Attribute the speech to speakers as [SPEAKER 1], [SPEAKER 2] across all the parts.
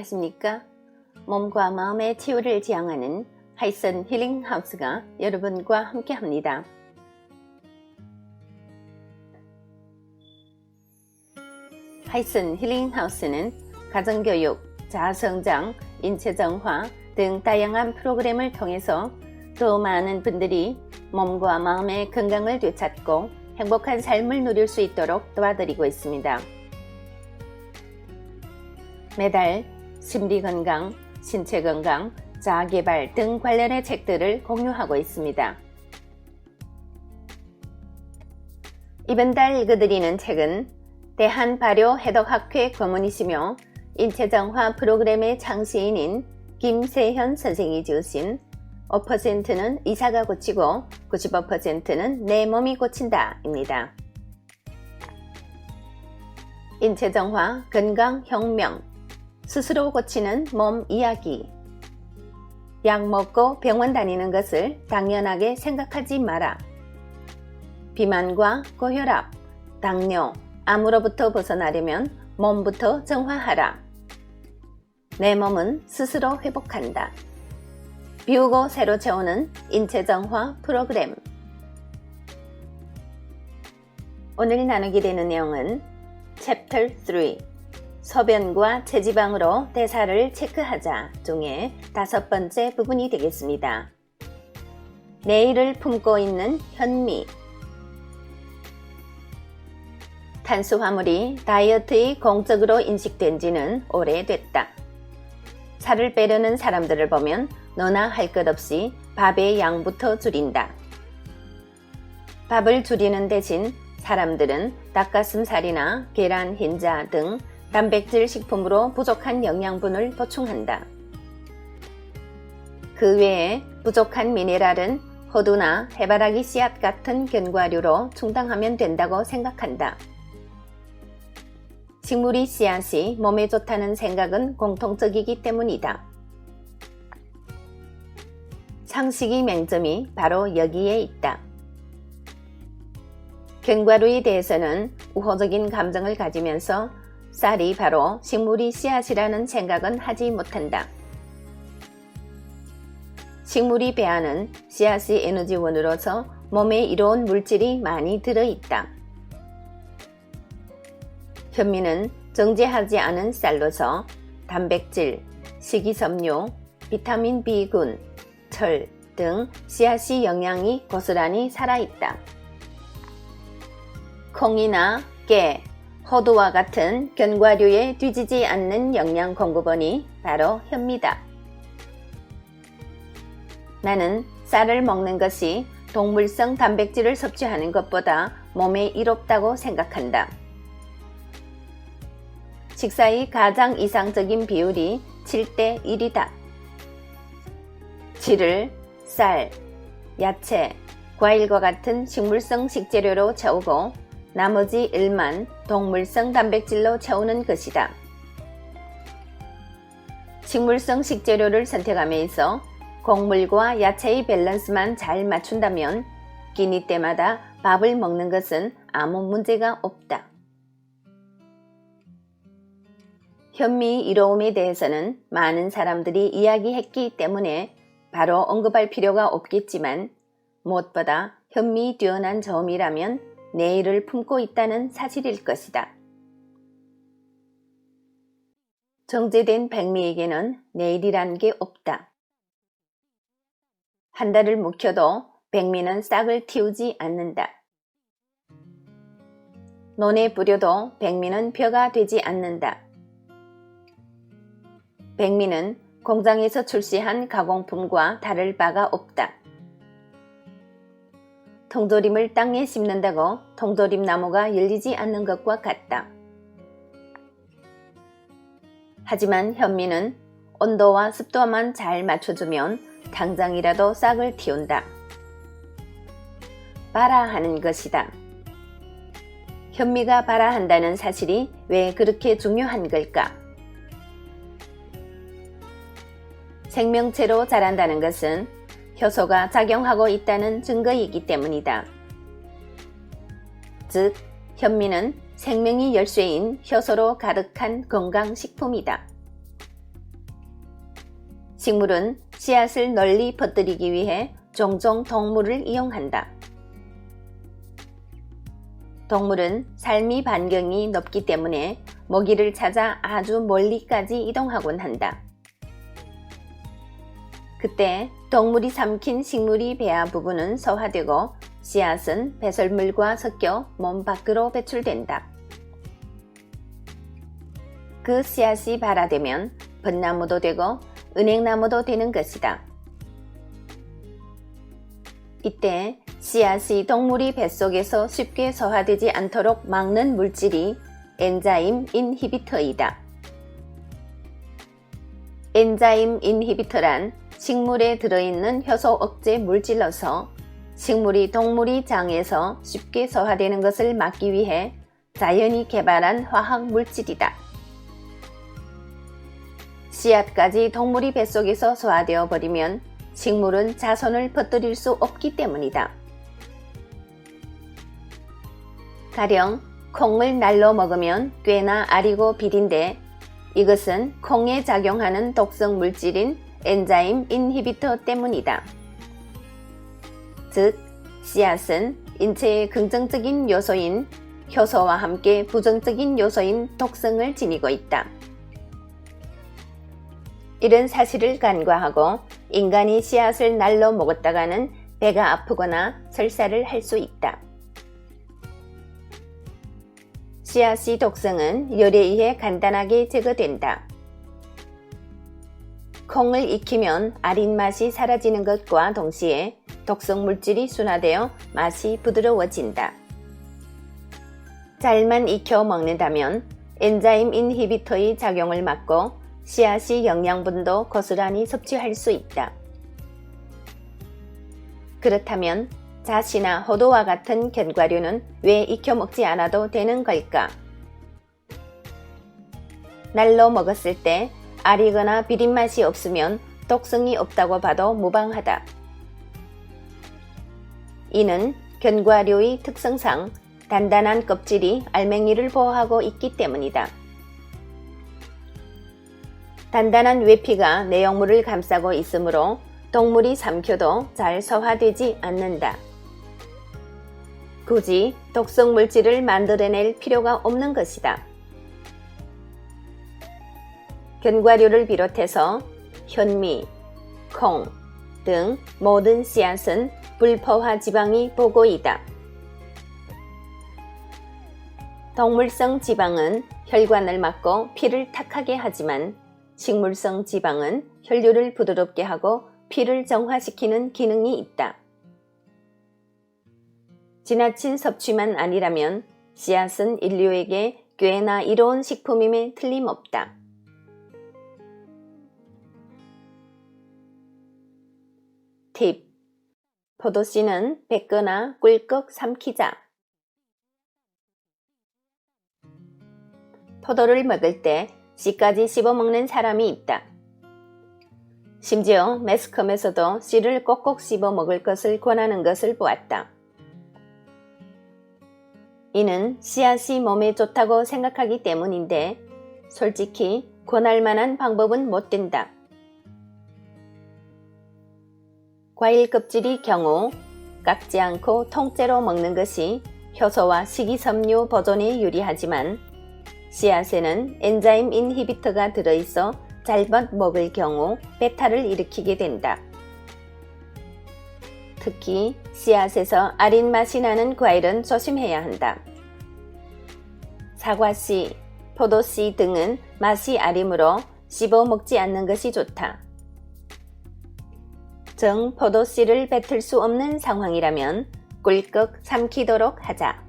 [SPEAKER 1] 안녕하십니까? 몸과 마음의 치유를 지향하는 하이슨 힐링 하우스가 여러분과 함께합니다. 하이슨 힐링 하우스는 가정교육, 자아성장, 인체정화 등 다양한 프로그램을 통해서 더 많은 분들이 몸과 마음의 건강을 되찾고 행복한 삶을 누릴 수 있도록 도와드리고 있습니다. 매달 심리건강, 신체건강, 자아개발 등 관련의 책들을 공유하고 있습니다. 이번 달 읽어드리는 책은 대한발효해독학회 고문이시며 인체정화 프로그램의 창시인인 김세현 선생이 지으신 5%는 의사가 고치고 95%는 내 몸이 고친다 입니다. 인체정화, 건강혁명, 스스로 고치는 몸 이야기. 약 먹고 병원 다니는 것을 당연하게 생각하지 마라. 비만과 고혈압, 당뇨, 암으로부터 벗어나려면 몸부터 정화하라. 내 몸은 스스로 회복한다. 비우고 새로 채우는 인체정화 프로그램. 오늘 나누게 되는 내용은 챕터 3 소변과 체지방으로 대사를 체크하자 중에 5번째 부분이 되겠습니다. 내일을 품고 있는 현미. 탄수화물이 다이어트의 공적으로 인식된 지는 오래됐다. 살을 빼려는 사람들을 보면 너나 할 것 없이 밥의 양부터 줄인다. 밥을 줄이는 대신 사람들은 닭가슴살이나 계란, 흰자 등 단백질 식품으로 부족한 영양분을 보충한다. 그 외에 부족한 미네랄은 호두나 해바라기 씨앗 같은 견과류로 충당하면 된다고 생각한다. 식물의 씨앗이 몸에 좋다는 생각은 공통적이기 때문이다. 상식의 맹점이 바로 여기에 있다. 견과류에 대해서는 우호적인 감정을 가지면서 쌀이 바로 식물의 씨앗이라는 생각은 하지 못한다. 식물의 배안은 씨앗의 에너지원으로서 몸에 이로운 물질이 많이 들어있다. 현미는 정제하지 않은 쌀로서 단백질, 식이섬유, 비타민 B군, 철 등 씨앗의 영양이 고스란히 살아있다. 콩이나 깨, 호두와 같은 견과류에 뒤지지 않는 영양 공급원이 바로 현미다. 나는 쌀을 먹는 것이 동물성 단백질을 섭취하는 것보다 몸에 이롭다고 생각한다. 식사의 가장 이상적인 비율이 7대 1이다. 7을 쌀, 야채, 과일과 같은 식물성 식재료로 채우고 나머지 1만 동물성 단백질로 채우는 것이다. 식물성 식재료를 선택함에 있어 곡물과 야채의 밸런스만 잘 맞춘다면 끼니 때마다 밥을 먹는 것은 아무 문제가 없다. 현미의 이로움에 대해서는 많은 사람들이 이야기했기 때문에 바로 언급할 필요가 없겠지만 무엇보다 현미의 뛰어난 점이라면 내일을 품고 있다는 사실일 것이다. 정제된 백미에게는 내일이란 게 없다. 한 달을 묵혀도 백미는 싹을 틔우지 않는다. 논에 뿌려도 백미는 벼가 되지 않는다. 백미는 공장에서 출시한 가공품과 다를 바가 없다. 통조림을 땅에 심는다고 통조림 나무가 열리지 않는 것과 같다. 하지만 현미는 온도와 습도만 잘 맞춰주면 당장이라도 싹을 틔운다. 발아하는 것이다. 현미가 발아한다는 사실이 왜 그렇게 중요한 걸까? 생명체로 자란다는 것은 효소가 작용하고 있다는 증거이기 때문이다. 즉, 현미는 생명의 열쇠인 효소로 가득한 건강식품이다. 식물은 씨앗을 널리 퍼뜨리기 위해 종종 동물을 이용한다. 동물은 삶의 반경이 넓기 때문에 먹이를 찾아 아주 멀리까지 이동하곤 한다. 그때 동물이 삼킨 식물이 배아 부분은 소화되고 씨앗은 배설물과 섞여 몸 밖으로 배출된다. 그 씨앗이 발화되면 벚나무도 되고 은행나무도 되는 것이다. 이때 씨앗이 동물이 뱃속에서 쉽게 소화되지 않도록 막는 물질이 엔자임 인히비터이다. 엔자임 인히비터란 식물에 들어있는 효소 억제 물질로서 식물이 동물의 장에서 쉽게 소화되는 것을 막기 위해 자연이 개발한 화학 물질이다. 씨앗까지 동물이 뱃속에서 소화되어 버리면 식물은 자손을 퍼뜨릴 수 없기 때문이다. 가령 콩을 날로 먹으면 꽤나 아리고 비린데 이것은 콩에 작용하는 독성 물질인 엔자임 인히비터 때문이다. 즉, 씨앗은 인체의 긍정적인 요소인 효소와 함께 부정적인 요소인 독성을 지니고 있다. 이런 사실을 간과하고 인간이 씨앗을 날로 먹었다가는 배가 아프거나 설사를 할 수 있다. 씨앗의 독성은 열에 의해 간단하게 제거된다. 콩을 익히면 아린 맛이 사라지는 것과 동시에 독성 물질이 순화되어 맛이 부드러워진다. 잘만 익혀 먹는다면 엔자임 인히비터의 작용을 막고 씨앗의 영양분도 고스란히 섭취할 수 있다. 그렇다면 잣이나 호두와 같은 견과류는 왜 익혀 먹지 않아도 되는 걸까? 날로 먹었을 때 아리거나 비린 맛이 없으면 독성이 없다고 봐도 무방하다. 이는 견과류의 특성상 단단한 껍질이 알맹이를 보호하고 있기 때문이다. 단단한 외피가 내용물을 감싸고 있으므로 동물이 삼켜도 잘 소화되지 않는다. 굳이 독성 물질을 만들어낼 필요가 없는 것이다. 견과류를 비롯해서 현미, 콩 등 모든 씨앗은 불포화 지방이 보고이다. 동물성 지방은 혈관을 막고 피를 탁하게 하지만 식물성 지방은 혈류를 부드럽게 하고 피를 정화시키는 기능이 있다. 지나친 섭취만 아니라면 씨앗은 인류에게 꽤나 이로운 식품임에 틀림없다. 팁. 포도씨는 뱉거나 꿀꺽 삼키자. 포도를 먹을 때 씨까지 씹어먹는 사람이 있다. 심지어 매스컴에서도 씨를 꼭꼭 씹어 먹을 것을 권하는 것을 보았다. 이는 씨앗이 몸에 좋다고 생각하기 때문인데 솔직히 권할 만한 방법은 못 된다. 과일 껍질의 경우 깎지 않고 통째로 먹는 것이 효소와 식이섬유 보존에 유리하지만 씨앗에는 엔자임 인히비터가 들어있어 잘못 먹을 경우 배탈을 일으키게 된다. 특히 씨앗에서 아린 맛이 나는 과일은 조심해야 한다. 사과씨, 포도씨 등은 맛이 아리므로 씹어 먹지 않는 것이 좋다. 정 포도씨를 뱉을 수 없는 상황이라면 꿀꺽 삼키도록 하자.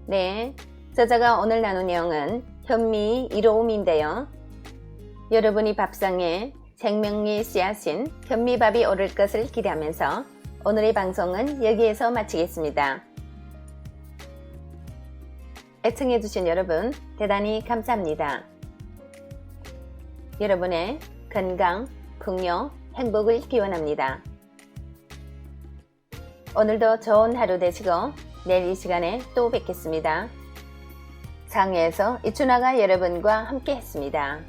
[SPEAKER 1] 네, 저자가 오늘 나눈 내용은 현미의 이로움인데요. 여러분이 밥상에 생명의 씨앗인 현미밥이 오를 것을 기대하면서 오늘의 방송은 여기에서 마치겠습니다. 애청해주신 여러분 대단히 감사합니다. 여러분의 건강, 풍요, 행복을 기원합니다. 오늘도 좋은 하루 되시고 내일 이 시간에 또 뵙겠습니다. 상해에서 이춘아가 여러분과 함께 했습니다.